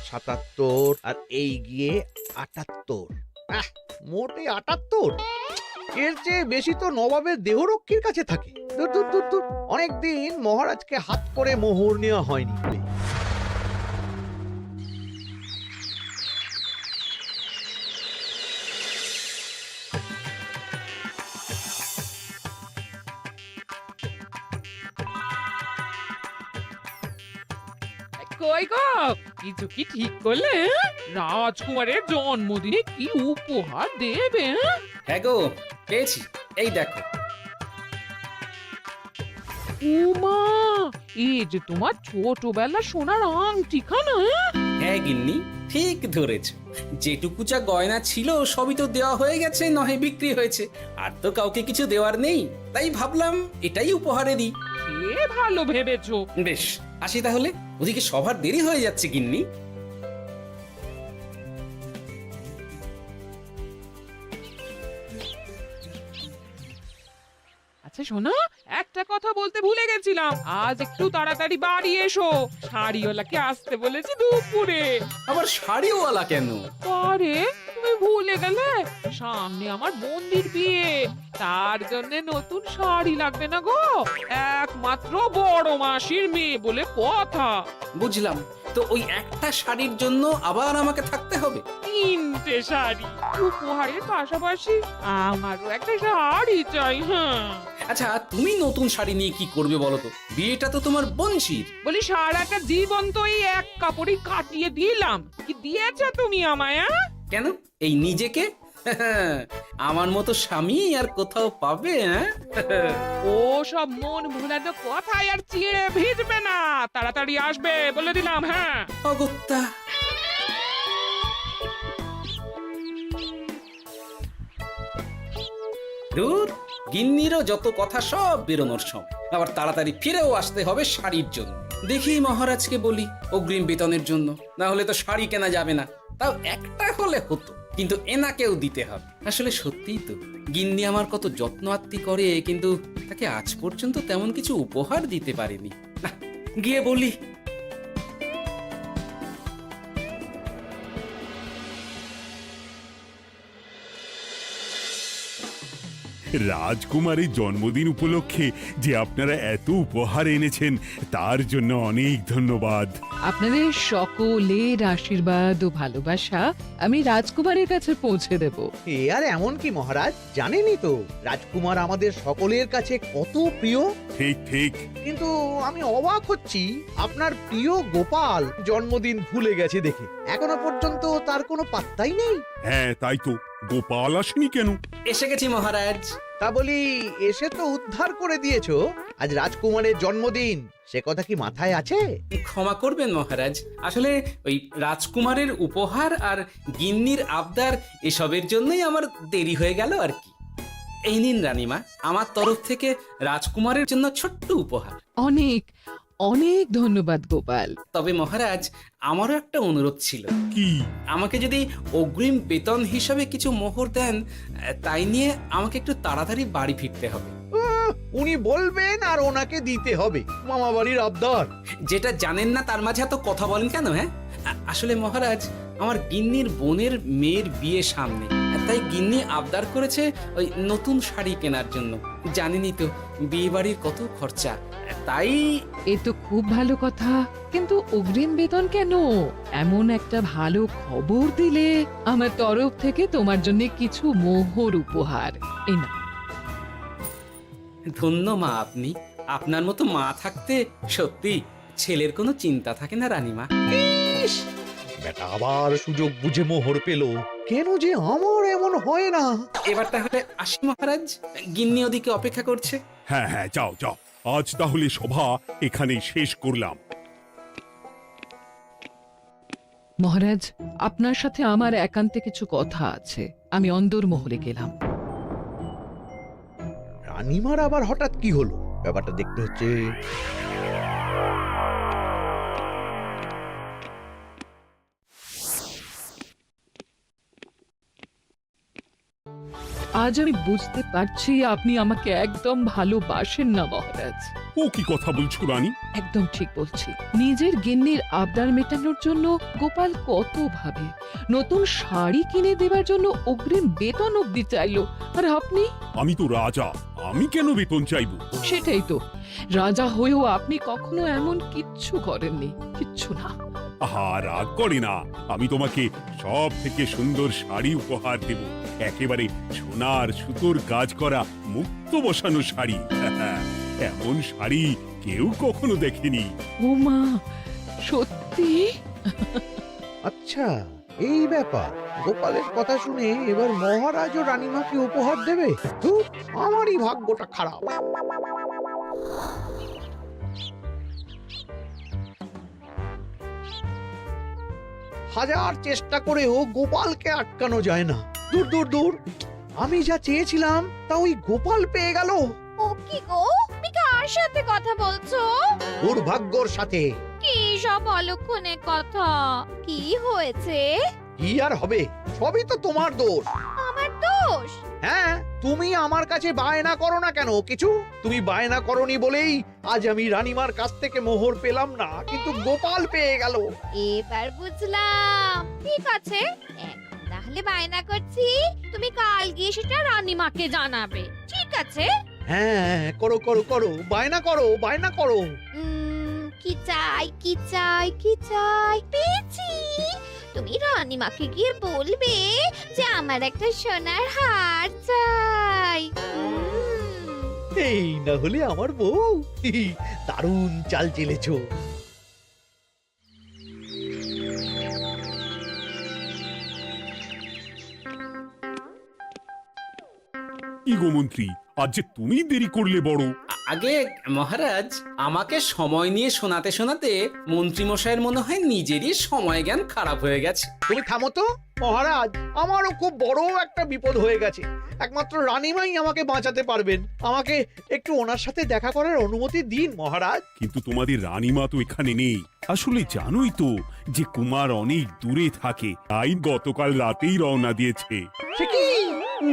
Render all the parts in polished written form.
77 আর এই গিয়ে 78। মোটে 78। এর চেয়ে বেশি তো নবাবের দেহরক্ষীর কাছে থাকে। দূর দূর দূর দূর, অনেকদিন মহারাজকে হাত করে মোহর নেওয়া হয়নি। কই গো, কিছু কি ঠিক করলে? রাজকুমারের জন্মদিনে কি উপহার দেবে? হ্যাঁ গো, পেয়েছি, এই দেখো। উমা, এই যে তোমার ছোটবেলা সোনার আংটিখানা। হ্যাঁ গিন্নি, ঠিক ধরেছ। যেটুকু যা গয়না ছিল সবই তো দেওয়া হয়ে গেছে, নহে বিক্রি হয়েছে। আর তো কাউকে কিছু দেওয়ার নেই, তাই ভাবলাম এটাই উপহারে দিই। সে ভালো ভেবেছো। বেশ, আসি তাহলে, ওদিকে সবার দেরি হয়ে যাচ্ছে গিন্নি। আচ্ছা শোনো, একটা কথা বলতে ভুলে গেছিলাম, আজ একটু তাড়াতাড়ি বাড়ি এসো। শাড়িওয়ালাকে আসতে বলেছি দুপুরে। আবার শাড়িওয়ালা কেন? আরে তুমি ভুলে গেলে, সামনে আমার বোনদির বিয়ে, তার জন্য নতুন শাড়ি লাগবে না গো? একমাত্র বড় মাসির মেয়ে বলে কথা। বুঝলাম, তো ওই একটা শাড়ির জন্য আবার আমাকে থাকতে হবে? 3টে শাড়ি উপহারের পাশাপাশি আমারও একটা শাড়ি চাই। হ্যাঁ আচ্ছা, তুমি নতুন শাড়ি নিয়ে কি করবে বলো তো? বিয়েটা তো তোমার বংশীর। বলি, সারাটা জীবন তো এই এক কাপড়ই কাটিয়ে দিলাম, কি দিয়েছো তুমি আমায়? কেন, এই নিজেকে? আমার মতো স্বামী আর কোথাও পাবে? ও সব মন ভোলানো কথায় আর চিড়ে ভিজবে না, তাড়াতাড়ি আসবে বলে দিলাম। হ্যাঁ অগত্যা। দূর, গিন্নিরও যত কথা সব বেরোনোর সময়। আবার তাড়াতাড়ি ফিরেও আসতে হবে শাড়ির জন্য। দেখি মহারাজকে বলি অগ্রিম বেতনের জন্য, না হলে তো শাড়ি কেনা যাবে না। তাও একটা হলে হতো, কিন্তু এনাকেও দিতে হবে। আসলে সত্যিই তো, গিন্নি আমার কত যত্ন আত্তি করে, কিন্তু তাকে আজ পর্যন্ত তেমন কিছু উপহার দিতে পারেনি। না, গিয়ে বলি। রাজকুমারের জন্মদিন উপলক্ষে যে আপনারা এত উপহার এনেছেন তার জন্য অনেক ধন্যবাদ। আপনাদের সকলের আশীর্বাদ ও ভালোবাসা আমি রাজকুমারের কাছে পৌঁছে দেব। এ আর এমন কি মহারাজ, জানেনই তো রাজকুমার আমাদের সকলের কাছে কত প্রিয়। ঠিক ঠিক। কিন্তু আমি অবাক হচ্ছি, আপনার প্রিয় গোপাল জন্মদিন ভুলে গেছে দেখে। এখনো পর্যন্ত তার কোনো পাত্তাই নেই। হ্যাঁ তাই তো, গোপাল আসেনি কেন? এসে গেছি মহারাজ। তা বলি, এসে তো উদ্ধার করে দিয়েছো। আজ রাজকুমারের জন্মদিন, সে কথা কি মাথায় আছে? ক্ষমা করবেন মহারাজ, আসলে ওই রাজকুমারের উপহার আর গিন্নির আবদার এসবের জন্যই আমার দেরি হয়ে গেল আর কি। এই নিন রানীমা, আমার তরফ থেকে রাজকুমারের জন্য ছোট্ট উপহার। অনেক অনেক ধন্যবাদ গোপাল। তবে মহারাজ, আমারও একটা অনুরোধ ছিল। কি? আমাকে যদি অগ্রিম বেতন হিসাবে কিছু মোহর দেন, তাই নিয়ে আমাকে একটু তাড়াতাড়ি বাড়ি ফিরতে হবে। উনি বলবেন আর ওনাকে দিতে হবে, মামা বাড়ির আবদার। যেটা জানেন না তার মাঝে এত কথা বলেন কেন? হ্যাঁ, আসলে মহারাজ, আমার গিন্নির বোনের মেয়ের বিয়ে সামনে, তাই গিন্নি আবদার করেছে ওই নতুন শাড়ি কেনার জন্য। জানেনই তো বিয়ে বাড়ির কত খরচা, তাই। এ তো খুব ভালো কথা, কিন্তু অগ্রিম বেতন কেন? এমন একটা ভালো খবর দিলে আমার তরফ থেকে তোমার জন্য কিছু মোহর উপহার। এই নাও। ধন্য মা আপনি, আপনার মতো মা থাকতে সত্যি ছেলের কোনো চিন্তা থাকে না রানীমা। ইস, বেটা আবার সুযোগ বুঝে মোহর পেল। কেন যে আমার এমন হয় না। এবার তাহলে আসি মহারাজ, গিন্নি ওদিকে অপেক্ষা করছে। হ্যাঁ হ্যাঁ, যাও যাও, আজ তাহলে সভা এখানেই শেষ করলাম। মহারাজ, আপনার সাথে আমার একান্তে কিছু কথা আছে, আমি অন্দরমহলে গেলাম। রানীমার আবার হঠাৎ কি হলো, ব্যাপারটা দেখতে হচ্ছে। আজ আমি বুঝতে পারছি আপনি আমাকে একদম ভালোবাসেন না মহারাজ। ও কি কথা বলছো রানী? একদম ঠিক বলছি। নিজের গিন্নির আবদার মেটানোর জন্য গোপাল কত ভাবে, নতুন শাড়ি কিনে দেবার জন্য অগ্রিম বেতন অব্দি চাইলো, আর আপনি? আমি তো রাজা, আমি কেন বেতন চাইবো? সেটাই তো, রাজা হয়েও আপনি কখনো এমন কিচ্ছু করেননি, কিচ্ছু না। আহা, রাগ করে না। আমি তোমাকে সব থেকে সুন্দর শাড়ি উপহার দেব, একেবারে সোনার সুতোর কাজ করা মুক্ত বসানো শাড়ি। এমন শাড়ি কেউ কখনো দেখেনি। ও মা, সত্যি? আচ্ছা, এই ব্যাপার। গোপালের কথা শুনে এবার মহারাজ ও রানীমাকে উপহার দেবে? ধুর, আমারই ভাগ্যটা খারাপ। হাজার চেষ্টা করেও গোপালকে আটকানো যায় না। দূর দূর দূর, আমি যা চেয়েছিলাম তা ওই গোপাল পেয়ে গেল। ও কি গো, তুমি কার সাথে কথা বলছো? দুর্ভাগ্যর সাথে। কি সব অলক্ষণে কথা? কি হয়েছে? কি আর হবে, সবই তো তোমার দোষ। আমার দোষ? হ্যাঁ, তুমি আমার কাছে বায়না করো না কেন কিছু? তুমি বায়না করনি বলেই আজ আমি রানীমার কাছ থেকে মোহর পেলাম না, কিন্তু গোপাল পেয়ে গেল। এবার বুঝলাম। ঠিক আছে, এখন তাহলে বায়না করছি, তুমি কাল গিয়ে সেটা রানীমাকে জানাবে, ঠিক আছে? হ্যাঁ, করো করো করো, বায়না করো, বায়না করো। কি চাই, কি চাই, কি চাই? পেয়েছি। তুমি রানীমাকে গিয়ে বলবে যে আমার একটা সোনার হার চাই। এই না হলে আমার বউ। দারুণ চাল চেলেছো। কি গো মন্ত্রী, আজ যে তুমি দেরি করলে বড়। আগে মহারাজ, আমাকে সময় নিয়ে শোনাতে শোনাতে মন্ত্রীমশাইয়ের মনে হয় নিজেরই সময় জ্ঞান খারাপ হয়ে গেছে। তুমি থামো তো মহারাজ, আমারও খুব বড় একটা বিপদ হয়ে গেছে। একমাত্র রানীমাই আমাকে বাঁচাতে পারবেন। আমাকে একটু ওনার সাথে দেখা করার অনুমতি দিন মহারাজ। কিন্তু তোমাদের রানীমা তো এখানে নেই। আসলে জানোই তো যে কুমার অনেক দূরে থাকে, তাই গতকাল রাতেই রওনা দিয়েছে। সে কি,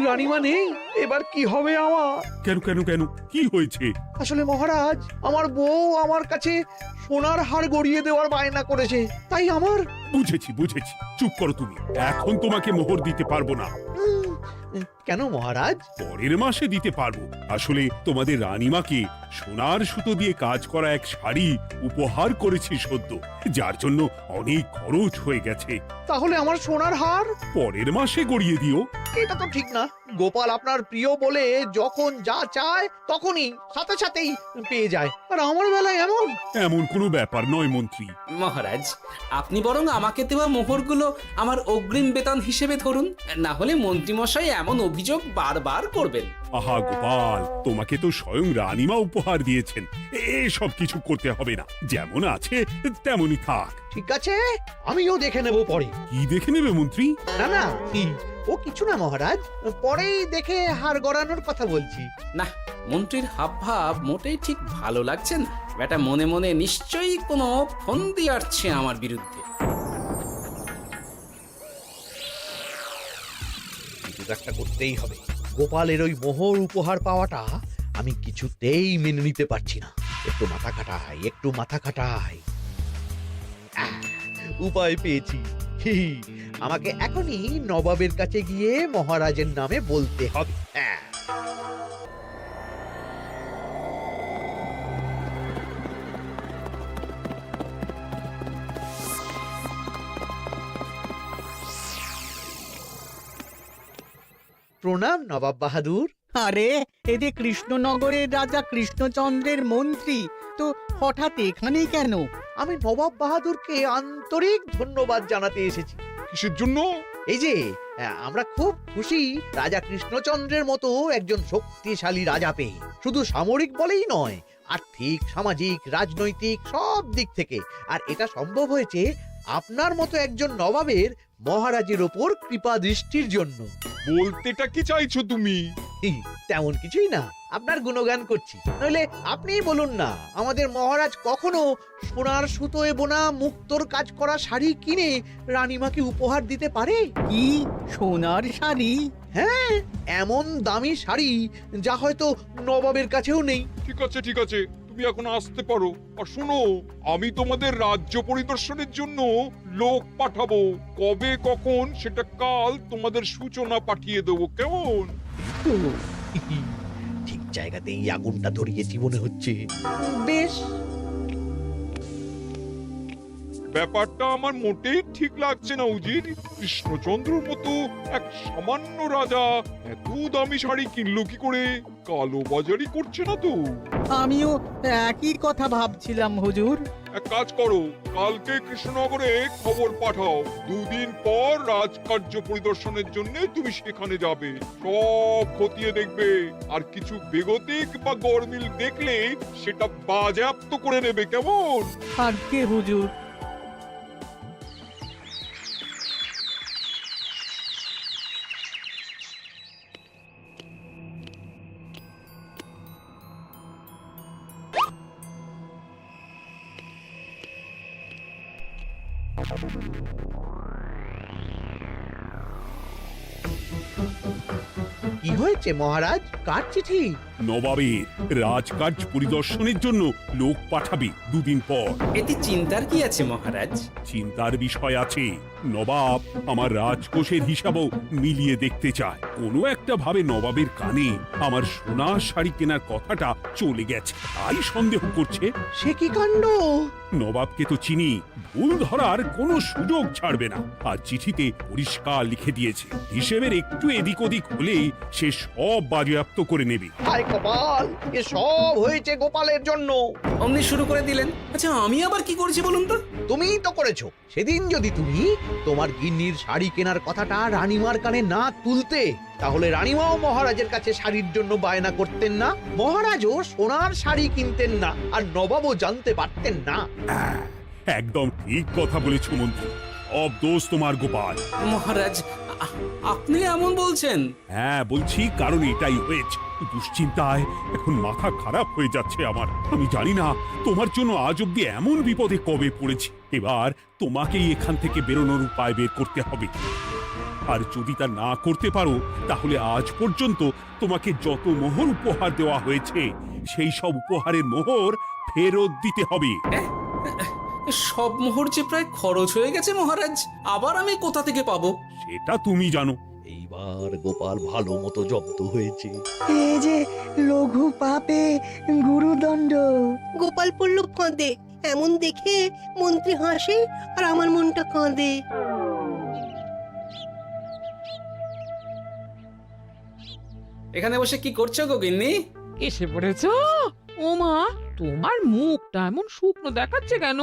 রানীমা নেই? এবার কি হবে আমার? কেন কেন কেন, কি হয়েছে? আসলে মহারাজ, আমার বউ আমার কাছে সোনার হার গড়িয়ে দেওয়ার বায়না করেছে, তাই আমার। বুঝেছি বুঝেছি, চুপ করো তুমি। এখন তোমাকে মোহর দিতে পারবো না। কেন মহারাজ? পরের মাসে দিতে পারবো। আসলে তোমাদের রানীমাকে সোনার সুতো দিয়ে কাজ করা এক শাড়ি উপহার করেছি সদ্য, যার জন্য অনেক খরচ হয়ে গেছে। তাহলে আমার সোনার হার পরের মাসে গড়িয়ে দিও। এটা তো ঠিক না। গোপাল আপনার প্রিয় বলে যখন যা চায় তখনই সাথে সাথেই পেয়ে যায়, আর আমার বেলায় এমন। এমন কোনো ব্যাপার নয় মন্ত্রী। মহারাজ, আপনি বরং আমাকে দেওয়া মোহরগুলো আমার অগ্রিম বেতন হিসেবে ধরুন, না হলে মন্ত্রীমশাই এমন অভিযোগ বারবার করবেন। আহা গোপাল, তোমাকে তো স্বয়ং রানীমা উপহার দিয়েছেন, এসব কিছু করতে হবে না। যেমন আছে তেমনই থাক। ঠিক আছে, আমিও দেখে নেব পরে। কি দেখে নেবে মন্ত্রী? না না, ও কিছু না মহারাজ, পরেই দেখে হার গড়ানোর কথা বলছি। না, মন্ত্রীর হাবভাব মোটেই ঠিক ভালো লাগছে না। বেটা মনে মনে নিশ্চয়ই কোনো ফন্দি আসছে আমার বিরুদ্ধে। কিছু একটা করতেই হবে। গোপালের ওই মোহর উপহার পাওয়াটা আমি কিছুতেই মেনে নিতে পারছি না। একটু মাথা খাটাই, একটু মাথা খাটাই। উপায় পেয়েছি। আমাকে এখনই নবাবের কাছে গিয়ে মহারাজের নামে বলতে হবে। প্রণাম নবাব বাহাদুর। আরে এ যে কৃষ্ণনগরের রাজা কৃষ্ণচন্দ্রের মন্ত্রী, তো হঠাৎ এখানেই কেন? আমি নবাব বাহাদুরকে আন্তরিক ধন্যবাদ জানাতে এসেছি। কিসের জন্য? এই যে আমরা খুব খুশি রাজা কৃষ্ণচন্দ্রের মতো একজন শক্তিশালী রাজা পেয়ে। শুধু সামরিক বলেই নয়, আর্থিক, সামাজিক, রাজনৈতিক সব দিক থেকে। আর এটা সম্ভব হয়েছে আপনার মতো একজন নবাবের মহারাজের ওপর কৃপা দৃষ্টির জন্য। বলতেটা কি চাইছো তুমি? তেমন কিছুই না, আপনার গুণগান করছি। নইলে আপনিই বলুন না, আমাদের মহারাজ কখনো সোনার সুতোয় বোনা মুক্তোর কাজ করা শাড়ি কিনে রানীমাকে উপহার দিতে পারে? কি সোনার শাড়ি? হ্যাঁ, এমন দামি শাড়ি যা হয়তো নবাবের কাছেও নেই। ঠিক আছে, তুমি এখন আসতে পারো। আর শোনো, আমি তোমাদের রাজ্য পরিদর্শনের জন্য লোক পাঠাবো। কবে কখন সেটা কাল তোমাদের সূচনা পাঠিয়ে দেবো, কেমন? তো, ঠিক জায়গাতেই আগুনটা ধরিয়েছি মনে হচ্ছে। বেশ, ব্যাপারটা আমার মোটেই ঠিক লাগছে না উজির। কৃষ্ণচন্দ্রর মতো এক সামান্য রাজা এত দামি শাড়ি কিনলো কি করে? কালো বাজারি করছে না তো? আমিও একই কথা ভাবছিলাম হুজুর। এক কাজ করো, কালকে কৃষ্ণনগরে খবর পাঠাও। 2 দিন পর রাজকার্য পরিদর্শনের জন্য তুমি সেখানে যাবে। সব খতিয়ে দেখবে, আর কিছু বেগতিক বা গরমিল দেখলে সেটা বাজেয়াপ্ত করে নেবে, কেমন? আজ্ঞে হুজুর। কি হয়েছে মহারাজ? কার চিঠি? নবাবের রাজকার্য পরিদর্শনের জন্য লোক পাঠাবে 2 দিন পর। এতে চিন্তার কি আছে মহারাজ? চিন্তার বিষয় আছে। নবাব আমার রাজকোষের হিসাবও মিলিয়ে দেখতে চায়। কোনো একটা ভাবে নবাবের কানে আমার সোনার শাড়ি কেনার কথাটা চলে গেছে, তাই সন্দেহ করছে। সে কি কাণ্ড! নবাবকে তো চিনি, ভুল ধরার কোনো সুযোগ ছাড়বে না। আর চিঠিতে পরিষ্কার লিখে দিয়েছে, হিসেবের একটু এদিক ওদিক হলেই সে সব বাজেয়াপ্ত করে নেবে। হায় কপাল, এ সব হয়েছে গোপালের জন্য। অমনি শুরু করে দিলেন। আচ্ছা, আমি আবার কি করেছি বলুন তো? তুমিই তো করেছো। সেদিন যদি তুমি তোমার গিন্নির শাড়ি কেনার কথাটা রানীমার কানে না তুলতে, তাহলে রানীমাও মহারাজের কাছে শাড়ির জন্য বায়না করতেন না, মহারাজও সোনার শাড়ি কিনতেন না, আর নবাবও জানতে পারতেন না। একদম ঠিক কথা বলেছ মন্ত্রী, সব দোষ তোমার গোপাল। মহারাজ, আপনি এমন বলছেন? হ্যাঁ বলছি, কারণ এটাই হয়েছে। দুশ্চিন্তায় এখন মাথা খারাপ হয়ে যাচ্ছে আমার। আমি জানি না তোমার জন্য আজ অব্দি এমন বিপদে কবে পড়েছি। এবার তোমাকেই এখান থেকে বেরোনোর উপায় বের করতে হবে। আর যদি তা না করতে পারো, তাহলে আজ পর্যন্ত তোমাকে যত মোহর উপহার দেওয়া হয়েছে, সেই সব উপহারের মোহর ফেরত দিতে হবে। সব মোহর যে প্রায় খরচ হয়ে গেছে মহারাজ, আবার আমি কোথা থেকে পাবো? সেটা তুমি জানো। এইবার গোপাল ভালো মতো জব্দ হয়েছে। এই যে লঘু পাপে গুরুদণ্ড। গোপাল পড়ল ফাঁদে। এমন দেখে মন্ত্রী হাসে আর আমার মনটা কাঁদে। এখানে বসে কি করছো গো গিন্নি? এসে পড়েছো? ও মা, তোমার মুখটা এমন শুকনো দেখাচ্ছে কেন?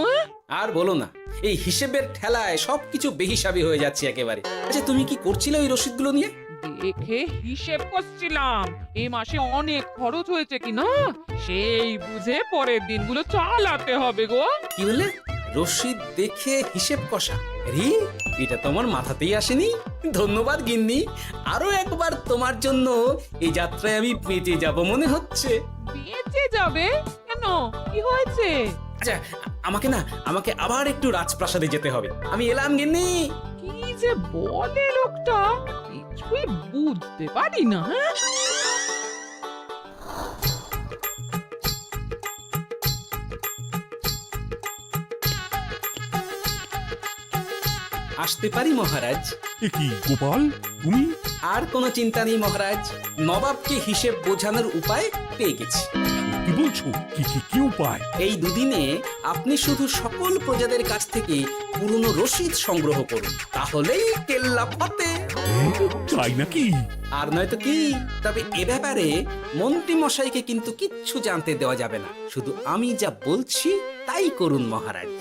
আর বলো না, এই হিসেবের ঠেলায় সবকিছু বেহিসাবি হয়ে যাচ্ছে একেবারে। আচ্ছা, তুমি কি করছিলে ওই রসিদগুলো নিয়ে? দেখে হিসেব করছিলাম এই মাসে অনেক খরচ হয়েছে কিনা, সেই বুঝে পরের দিনগুলো চালাতে হবে গো। কি বলে? রসিদ দেখে হিসেব কষা? রি, এটা তোমার মাথাতেই আসেনি। ধন্যবাদ গিন্নি, আরো একবার তোমার জন্য এই যাত্রায় আমি বেঁচে যাব মনে হচ্ছে। বেঁচে যাবে কেন? কি হয়েছে? আচ্ছা, আমাকে আবার একটু রাজপ্রাসাদে যেতে হবে। আমি এলাম গিন্নি। কি যে বলে লোকটা, কিছুই বুঝতে পারি না। হ্যাঁ, আসতে পারি মহারাজ? এ কি গোপাল, তুমি? আর কোনো চিন্তা নেই মহারাজ, নবাবকে হিসেব বোঝানোর উপায় পেয়ে গেছি। কি বলছো? কি উপায়? এই দুদিনে আপনি শুধু সকল প্রজাদের কাছ থেকে পুরনো রসিদ সংগ্রহ করুন, তাহলেই কেল্লা ফতে। তাই নাকি? আর নয়তো কি? তবে এ ব্যাপারে মন্ত্রী মশাইকে কিন্তু কিচ্ছু জানতে দেওয়া যাবে না। শুধু আমি যা বলছি তাই করুন মহারাজ।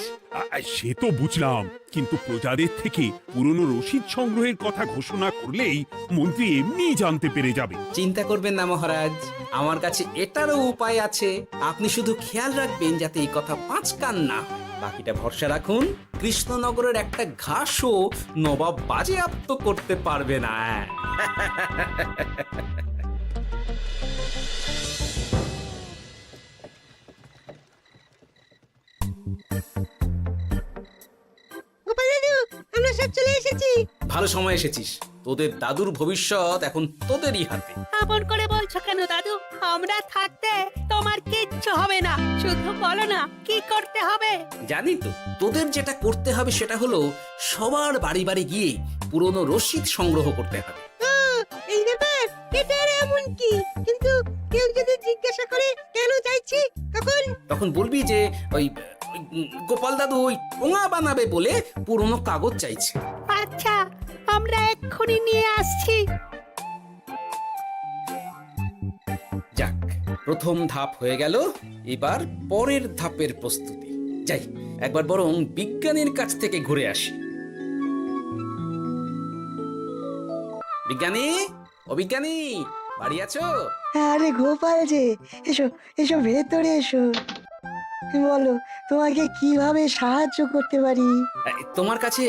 সে তো বুঝলাম, কিন্তু প্রজাদের থেকে পুরনো রসিদ সংগ্রহের কথা ঘোষণা করলেই মন্ত্রী এমনি জানতে পেরে যাবে। চিন্তা করবেন না মহারাজ, আমার কাছে এটারও উপায় আছে। আপনি শুধু খেয়াল রাখবেন যাতে এই কথা 5 কান না হয়। বাকিটা ভরসা রাখুন, কৃষ্ণনগরের একটা ঘাসও নবাব বাজেয়াপ্ত করতে পারবে না। গোপাল দাদু, আমরা সব চলে এসেছি। ভালো সময় এসেছিস, তোদের দাদুর ভবিষ্যৎ এখন তোদেরই হাতে। আপন করে বলছো কেন দাদু? আমরা থাকতে তো তোমার কিচ্ছু হবে না, শুধু বলো না কি করতে হবে। জানি তো, তোদের যেটা করতে হবে সেটা হলো সবার বাড়ি বাড়ি গিয়ে পুরনো রসিদ সংগ্রহ করতে হবে। এই ব্যাপার, এটা আর এমন কি? কিন্তু কেউ যদি জিজ্ঞাসা করে কেন চাইছি, তখন বলবি যে ওই গোপাল দাদু ওই টোঙা বানাবে বলে পুরনো কাগজ চাইছে। আচ্ছা, আমরা এক্ষুনি নিয়ে আসছি। যাক, প্রথম ধাপ হয়ে গেল, এবার পরের ধাপের প্রস্তুতি। যাই, একবার বরং বিজ্ঞানীর কাছ থেকে ঘুরে আসি। বিজ্ঞানী, ও বিজ্ঞানী, বাড়ি আছো? আরে গোপাল যে, এসো এসো ভেতরে এসো। বলো, তোমাকে কিভাবে সাহায্য করতে পারি? তোমার কাছে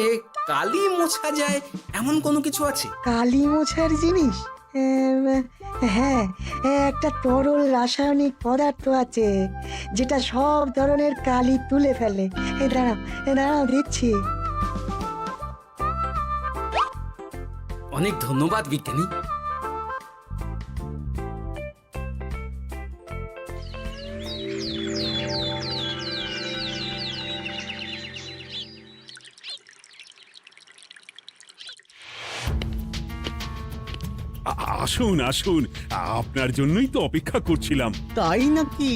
কালি মোছা যায় এমন কোনো কিছু আছে? কালি মোছার জিনিস? হ্যাঁ, একটা তরল রাসায়নিক পদার্থ আছে যেটা সব ধরনের কালি তুলে ফেলে। দাঁড়াও দিচ্ছি। অনেক ধন্যবাদ বিজ্ঞানী। আসুন আসুন, আপনার জন্যই তো অপেক্ষা করছিলাম। তাই নাকি?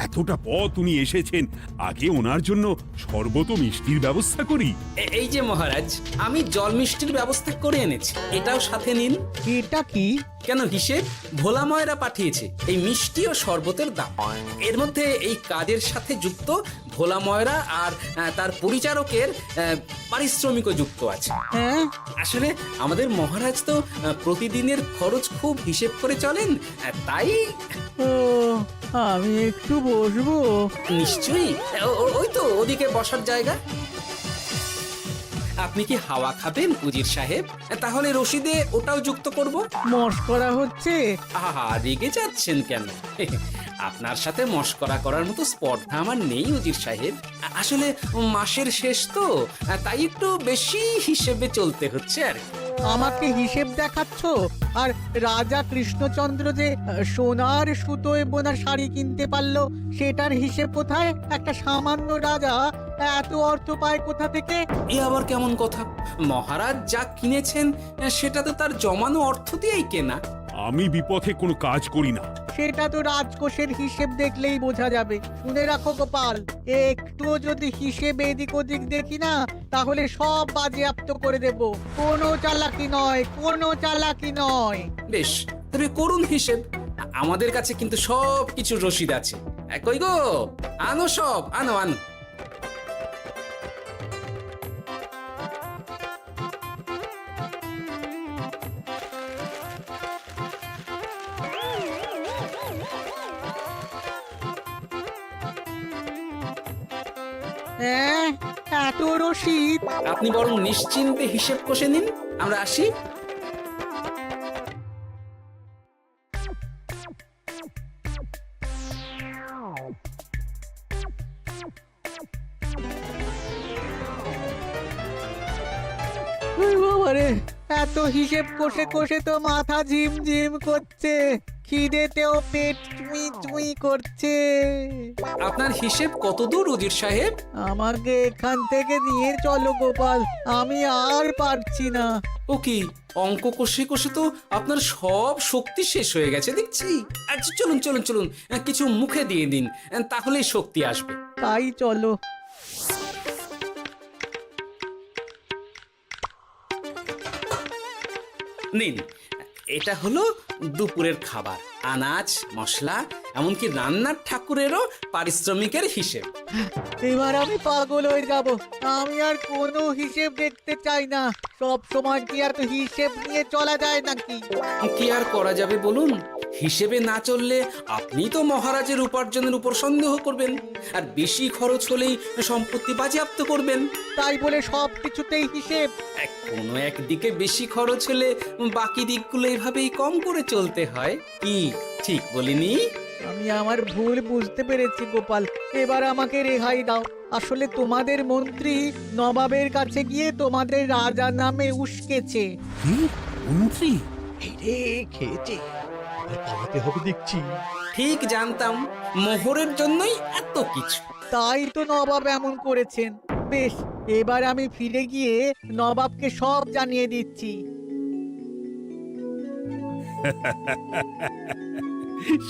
এতটা পথ উনি এসেছেন, আগে ওনার জন্য শরবত ও মিষ্টির ব্যবস্থা করি। এই যে মহারাজ, আমি জল মিষ্টির ব্যবস্থা করে এনেছি, এটাও সাথে নিন। এটা কি? কেন, হিসেব ভোলা ময়রা পাঠিয়েছে এই মিষ্টি ও শরবতের দাম। এর মধ্যে এই কাজের সাথে যুক্ত ভোলা ময়রা আর তার পরিচারকের পারিশ্রমিকও যুক্ত আছে। হ্যাঁ, আসলে আমাদের মহারাজ তো প্রতিদিনের খরচ খুব হিসেব করে চলেন, তাই। ও, আমি একটু বসবো? নিশ্চয়ই, ওই তো ওদিকে বসার জায়গা। আপনি কি হাওয়া খাবেন উজির সাহেব? তাহলে রশিদে ওটাও যুক্ত করব। মশকরা হচ্ছে? আহা, রেগে যাচ্ছেন কেন? আপনার সাথে মশকরা করার মতো স্পর্ধা আমার নেই উজির সাহেব। আসলে মাসের শেষ তো, তাই একটু বেশি হিসেবে চলতে হচ্ছে আর কি। আমাকে হিসেব দেখাচ্ছ? আর রাজা কৃষ্ণচন্দ্র যে সোনার সুতোয় বোনা শাড়ি কিনতে পারলো, সেটার হিসেব কোথায়? একটা সামান্য রাজা এত অর্থ পায় কোথা থেকে? এ আবার কেমন কথা? মহারাজ যা কিনেছেন সেটা তো তার জমানো অর্থ দিয়েই কেনা। আমি বিপথে কোনো কাজ করি না। সেটা তো রাজকোষের হিসেব দেখলেই বোঝা যাবে। শুনে রাখো গোপাল, একটুও যদি হিসেব এদিক ওদিক দেখি না, তাহলে সব বাজেয়াপ্ত করে দেব। কোনো চালাকি নয়, কোনো চালাকি নয়। বেশ, তবে করুন হিসেব। আমাদের কাছে কিন্তু সব কিছুর রসিদ আছে। কই গো, আনো সব, আনো আনো। হ্যাঁ, এত রসিদ? আপনি বরং নিশ্চিন্তে হিসেব কষে নিন, আমরা আসি। বাবারে, এত হিসেব কষে কষে তো মাথা ঝিমঝিম করছে, খিদেতেও পেট চুই চুই করছে। আপনার হিসেব কত দূর উজির সাহেব? আমাকে এখান থেকে নিয়ে চলো গোপাল, আমি আর পারছি না। ও কি, অঙ্ক কষে কষে তো আপনার সব শক্তি শেষ হয়ে গেছে দেখছি। আচ্ছা চলুন চলুন চলুন, কিছু মুখে দিয়ে দিন, তাহলেই শক্তি আসবে। তাই চলো। নিন, এটা হলো দুপুরের খাবার, আনাজ মশলা, এমনকি রান্নার ঠাকুরেরও পারিশ্রমিকের হিসেব। এবার আমি পাগল হয়ে যাব। আমি আর কোনো হিসেব দেখতে চাই না। সব সময় কি আর হিসেব নিয়ে চলা যায় নাকি? কি আর করা যাবে বলুন? হিসেবে না চললে আপনি তো মহারাজের উপার্জনের উপর সন্দেহ করবেন, আর বেশি খরচ হলেই সম্পত্তি বাজেয়াপ্ত করবেন। তাই বলে সব কিছুতেই হিসেব? কোনো একদিকে বেশি খরচ হলে বাকি দিকগুলো এভাবেই কম করে চলতে হয়। কি ঠিক বলিনি? আমি আমার ভুল বুঝতে পেরেছি গোপাল, এবার আমাকে রেহাই দাও। আসলে তোমাদের মন্ত্রী নবাবের কাছে গিয়ে তোমাদের রাজা নামে উস্কেছে। মন্ত্রী? এই রে, খেয়েছে, এবার পালাতে হবে দেখছি। ঠিক জানতাম মোহরের জন্যই এত কিছু। তাই তো নবাব এমন করেছেন। বেশ, এবার আমি ফিরে গিয়ে নবাবকে সব জানিয়ে দিচ্ছি।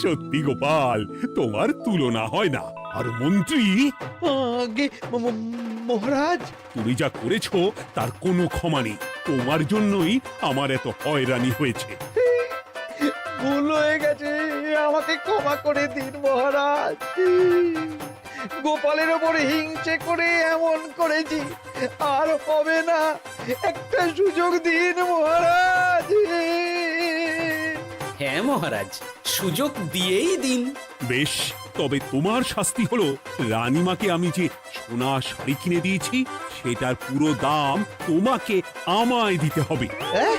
সত্যি গোপাল, তোমার তুলনা হয় না। আর মন্ত্রী, আগে মহারাজ, তুমি যা করেছো তার কোনো ক্ষমা নেই। তোমার জন্যই আমার এত হয়রানি হয়েছে। ভুল হয়ে গেছে, আমাকে ক্ষমা করে দিন মহারাজ। গোপালের ওপরে হিংসে করে এমন করেছি, আর হবে না। একটা সুযোগ দিন মহারাজ। হ্যাঁ মহারাজ, সুযোগ দিয়েই দিন। বেশ, তবে তোমার শাস্তি হলো রানীমাকে আমি যে সোনা শাড়ি কিনে দিয়েছি সেটার পুরো দাম তোমাকে আমায় দিতে হবে। হ্যাঁ?